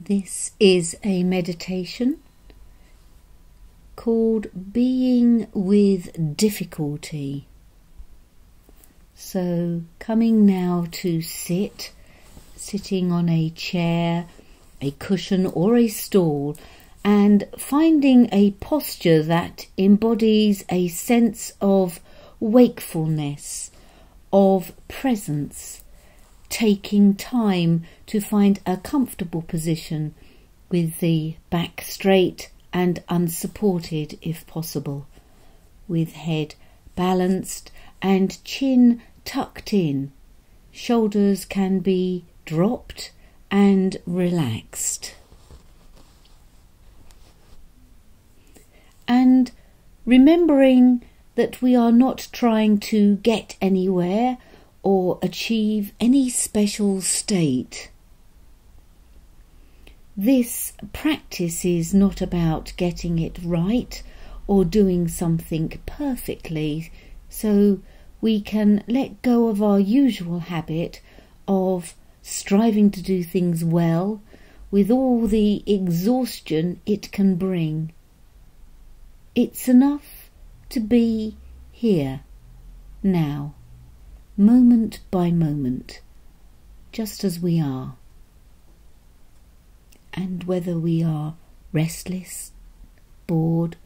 This is a meditation called Being with Difficulty. So coming now to sitting on a chair, a cushion or a stool, and finding a posture that embodies a sense of wakefulness, of presence, taking time to find a comfortable position with the back straight and unsupported if possible, with head balanced and chin tucked in. Shoulders can be dropped and relaxed. And remembering that we are not trying to get anywhere or achieve any special state. This practice is not about getting it right or doing something perfectly, so we can let go of our usual habit of striving to do things well with all the exhaustion it can bring. It's enough to be here, now, moment by moment, just as we are. And whether we are restless, bored,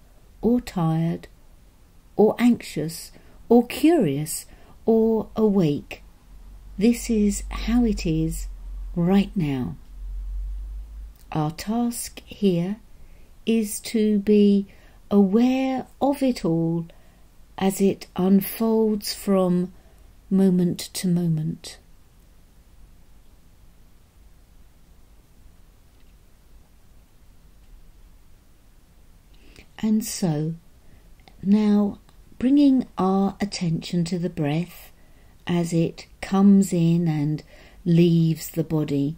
or tired, or anxious, or curious, or awake, this is how it is right now. Our task here is to be aware of it all as it unfolds from moment to moment. And so, now bringing our attention to the breath as it comes in and leaves the body,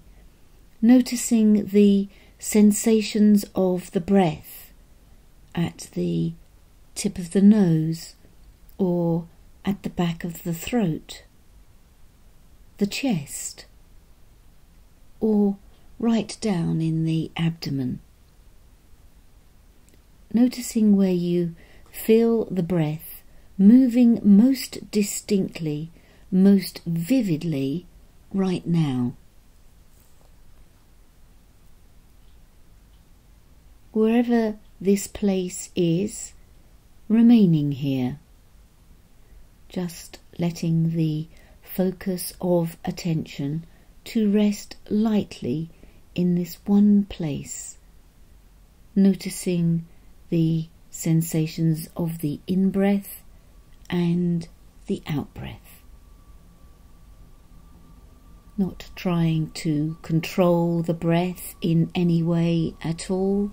noticing the sensations of the breath at the tip of the nose or at the back of the throat, the chest, or right down in the abdomen. Noticing where you feel the breath moving most distinctly, most vividly right now. Wherever this place is, remaining here, just letting the focus of attention to rest lightly in this one place, noticing the sensations of the in-breath and the out-breath. Not trying to control the breath in any way at all.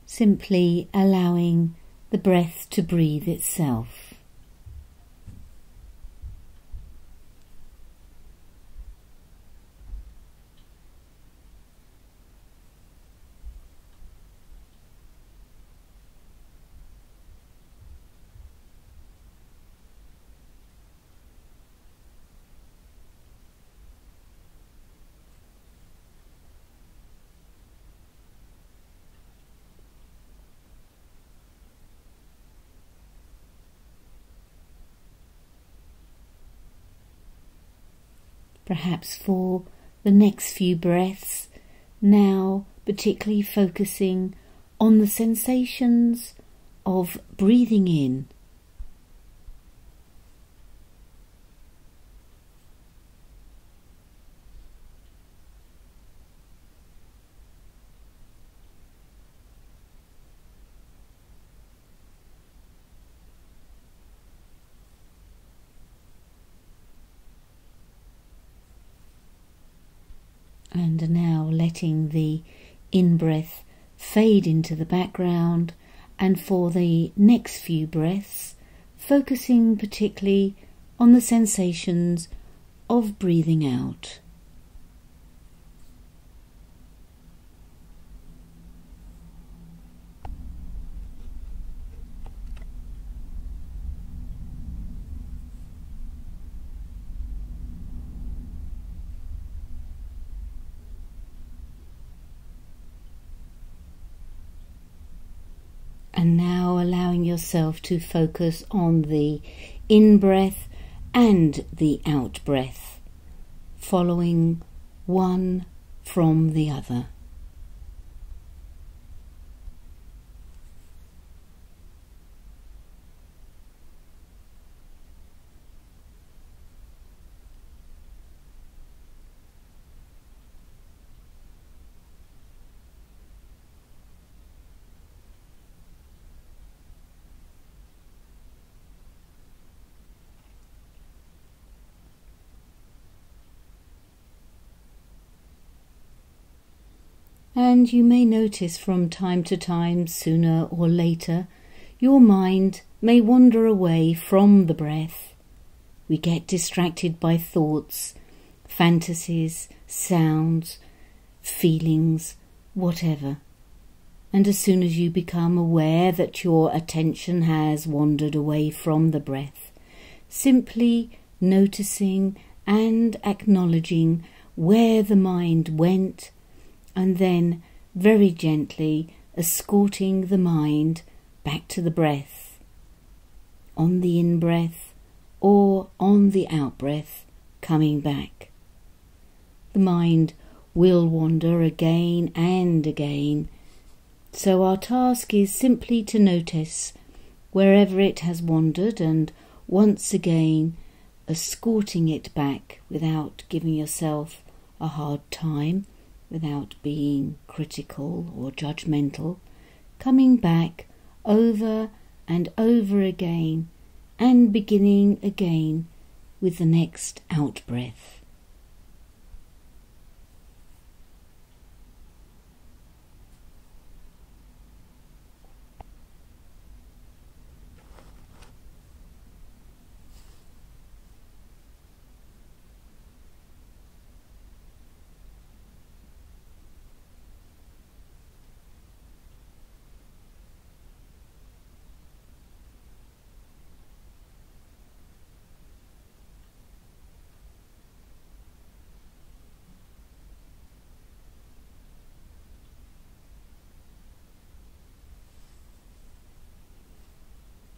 Simply allowing the breath to breathe itself. Perhaps for the next few breaths, now particularly focusing on the sensations of breathing in, and now letting the in-breath fade into the background, and for the next few breaths, focusing particularly on the sensations of breathing out. And now allowing yourself to focus on the in-breath and the out-breath, following one from the other. And you may notice from time to time, sooner or later, your mind may wander away from the breath. We get distracted by thoughts, fantasies, sounds, feelings, whatever. And as soon as you become aware that your attention has wandered away from the breath, simply noticing and acknowledging where the mind went, and then very gently escorting the mind back to the breath, on the in-breath or on the out-breath, coming back. The mind will wander again and again, so our task is simply to notice wherever it has wandered and once again escorting it back without giving yourself a hard time, without being critical or judgmental, coming back over and over again and beginning again with the next out-breath.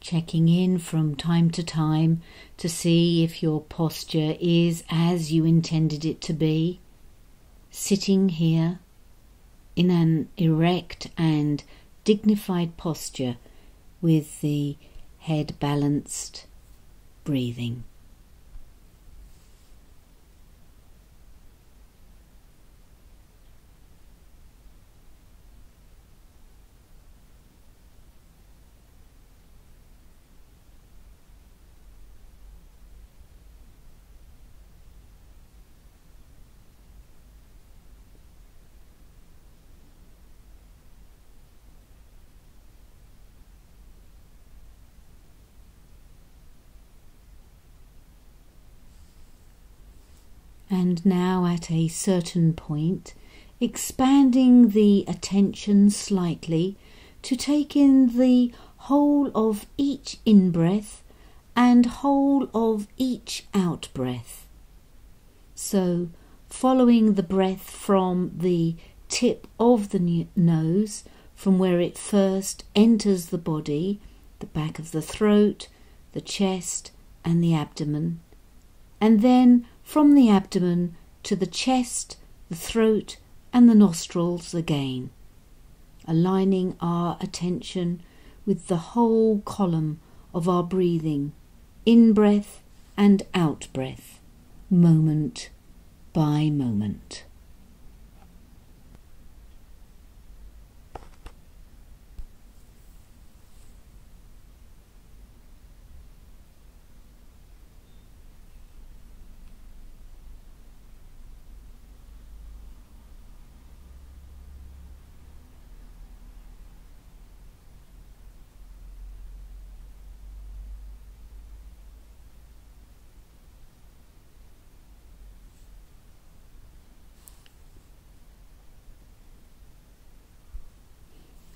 Checking in from time to time to see if your posture is as you intended it to be, sitting here in an erect and dignified posture with the head balanced, breathing. And now at a certain point, expanding the attention slightly to take in the whole of each in-breath and whole of each out-breath. So, following the breath from the tip of the nose, from where it first enters the body, the back of the throat, the chest and the abdomen, and then from the abdomen to the chest, the throat and the nostrils again, aligning our attention with the whole column of our breathing, in-breath and out-breath, moment by moment.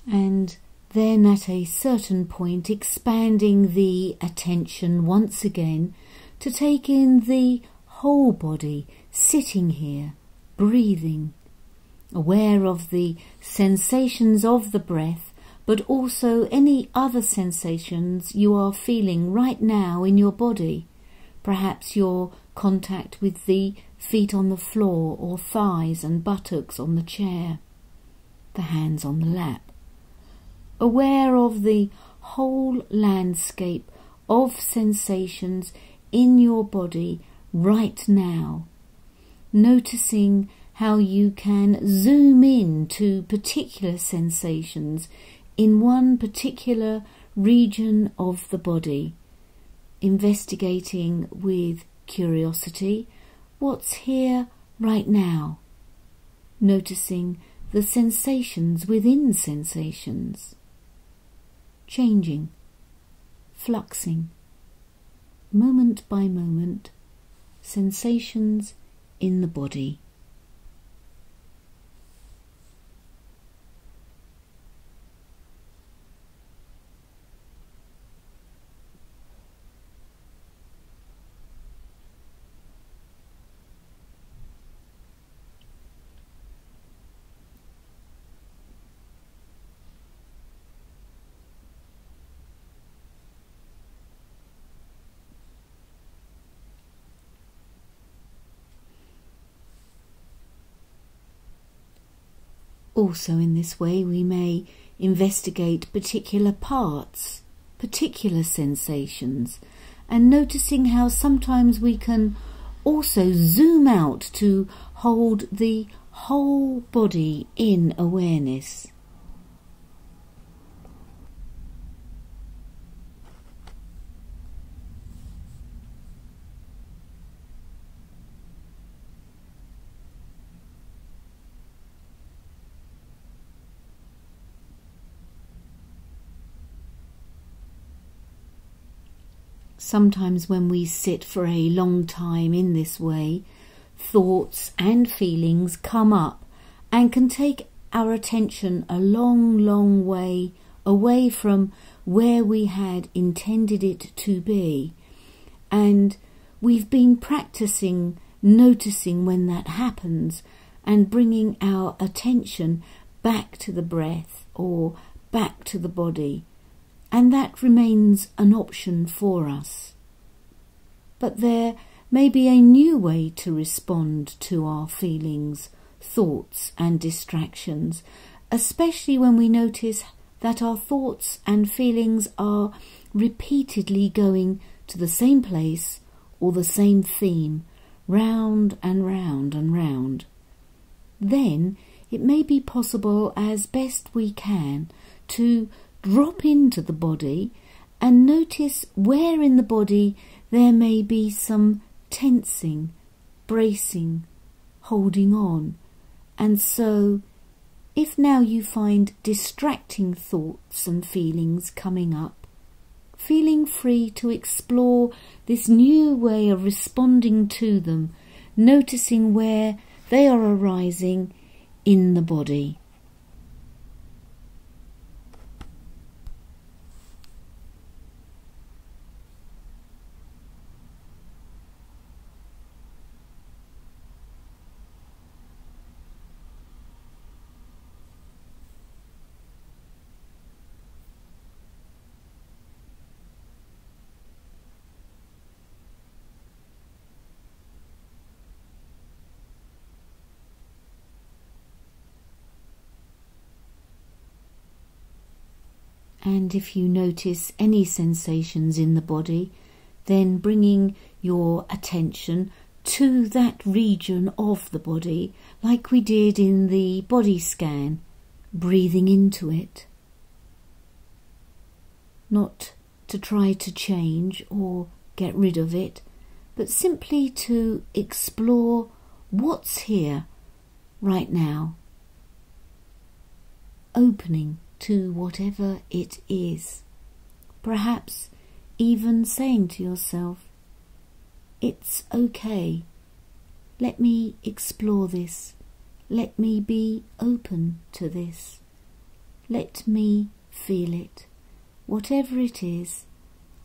And then at a certain point expanding the attention once again to take in the whole body, sitting here, breathing, aware of the sensations of the breath but also any other sensations you are feeling right now in your body. Perhaps your contact with the feet on the floor, or thighs and buttocks on the chair, the hands on the lap. Aware of the whole landscape of sensations in your body right now, noticing how you can zoom in to particular sensations in one particular region of the body, investigating with curiosity what's here right now, noticing the sensations within sensations, changing, fluxing, moment by moment, sensations in the body. Also, in this way, we may investigate particular parts, particular sensations, and noticing how sometimes we can also zoom out to hold the whole body in awareness. Sometimes when we sit for a long time in this way, thoughts and feelings come up and can take our attention a long, long way away from where we had intended it to be. And we've been practicing noticing when that happens and bringing our attention back to the breath or back to the body. And that remains an option for us. But there may be a new way to respond to our feelings, thoughts and distractions, especially when we notice that our thoughts and feelings are repeatedly going to the same place or the same theme, round and round and round. Then it may be possible, as best we can, to drop into the body and notice where in the body there may be some tensing, bracing, holding on. And so, if now you find distracting thoughts and feelings coming up, feeling free to explore this new way of responding to them, noticing where they are arising in the body. And if you notice any sensations in the body, then bringing your attention to that region of the body, like we did in the body scan, breathing into it. Not to try to change or get rid of it, but simply to explore what's here right now, opening to whatever it is. Perhaps even saying to yourself, it's okay, let me explore this, let me be open to this, let me feel it, whatever it is,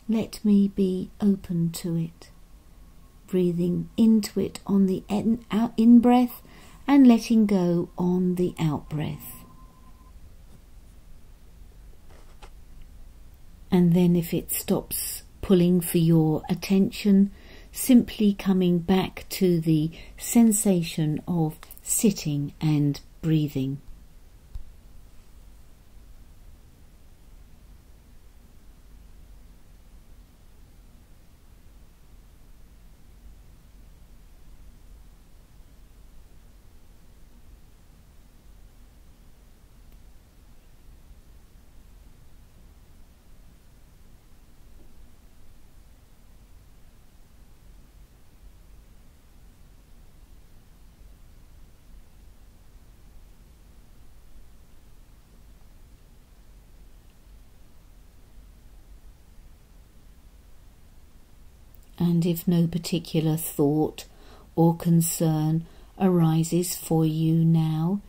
let me be open to it. Breathing into it on the in-breath and letting go on the out-breath. And then if it stops pulling for your attention, simply coming back to the sensation of sitting and breathing. And if no particular thought or concern arises for you now,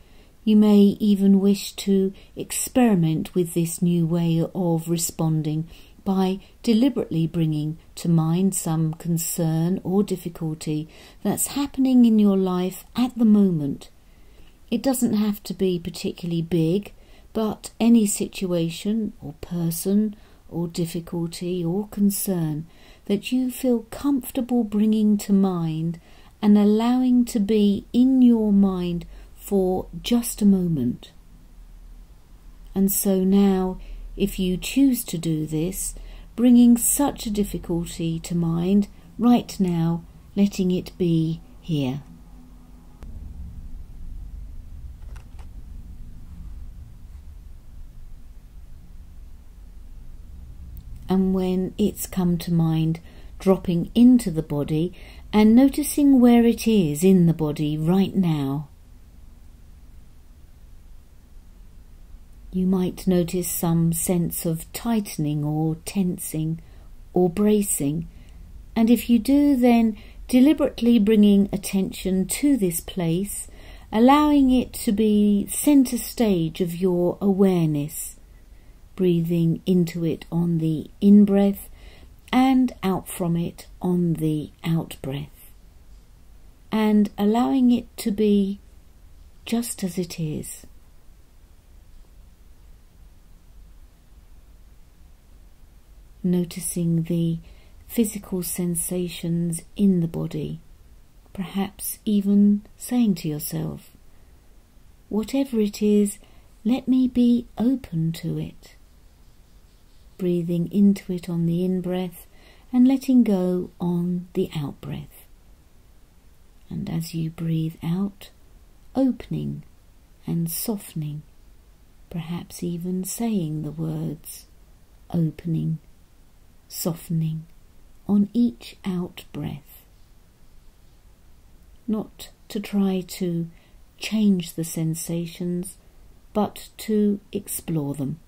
you may even wish to experiment with this new way of responding by deliberately bringing to mind some concern or difficulty that's happening in your life at the moment. It doesn't have to be particularly big, but any situation or person or difficulty or concern that you feel comfortable bringing to mind and allowing to be in your mind for just a moment. And so now, if you choose to do this, bringing such a difficulty to mind right now, letting it be here. And when it's come to mind, dropping into the body and noticing where it is in the body right now. You might notice some sense of tightening or tensing or bracing, and if you do, then deliberately bringing attention to this place, allowing it to be centre stage of your awareness, breathing into it on the in-breath and out from it on the out-breath, and allowing it to be just as it is. Noticing the physical sensations in the body, perhaps even saying to yourself, whatever it is, let me be open to it. Breathing into it on the in-breath and letting go on the out-breath. And as you breathe out, opening and softening, perhaps even saying the words opening, softening on each out-breath. Not to try to change the sensations, but to explore them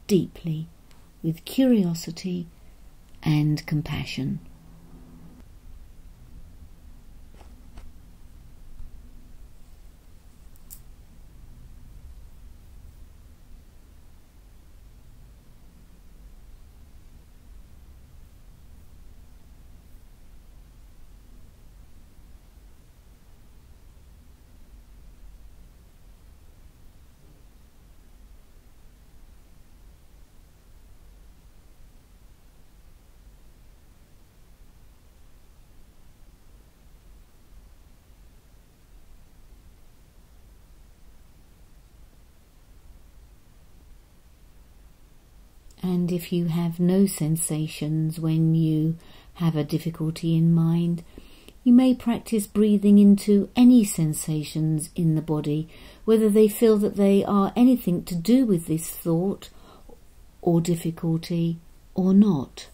deeply with curiosity and compassion. And if you have no sensations when you have a difficulty in mind, you may practice breathing into any sensations in the body, whether they feel that they are anything to do with this thought or difficulty or not.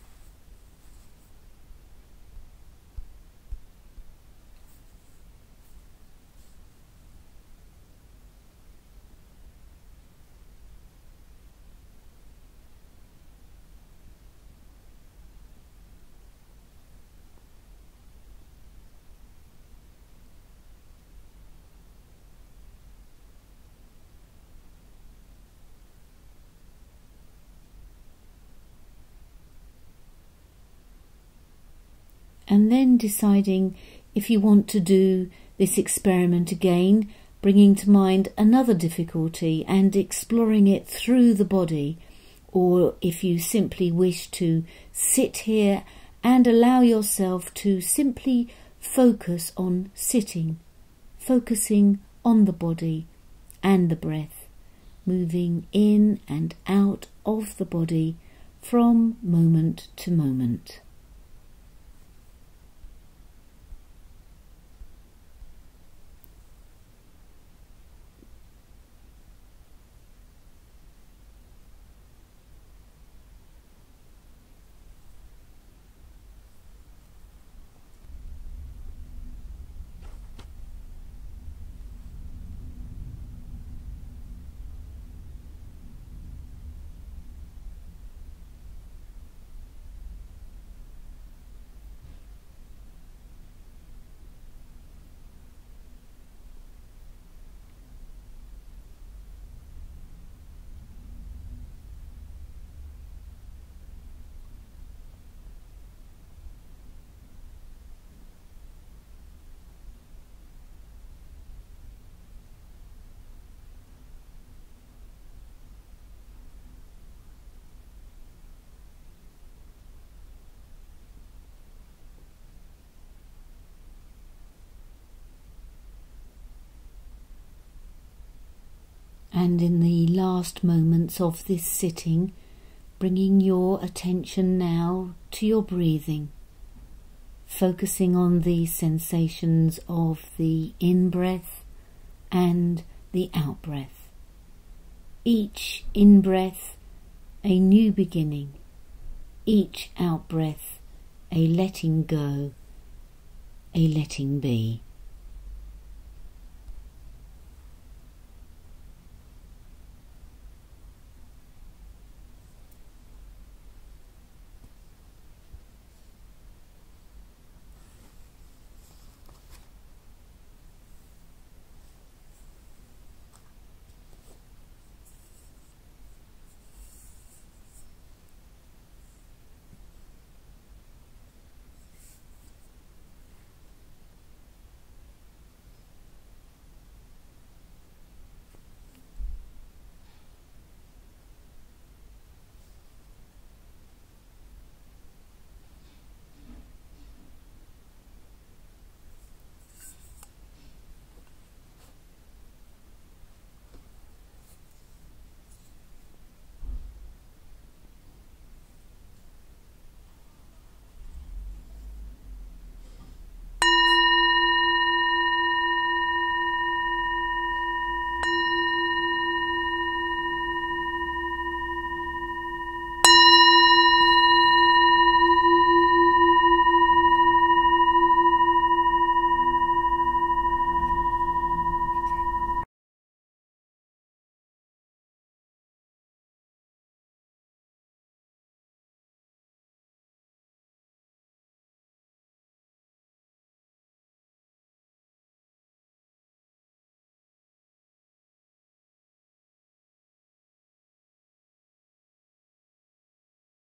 And then deciding if you want to do this experiment again, bringing to mind another difficulty and exploring it through the body, or if you simply wish to sit here and allow yourself to simply focus on sitting, focusing on the body and the breath, moving in and out of the body from moment to moment. And in the last moments of this sitting, bringing your attention now to your breathing, focusing on the sensations of the in-breath and the out-breath. Each in-breath, a new beginning. Each out-breath, a letting go, a letting be.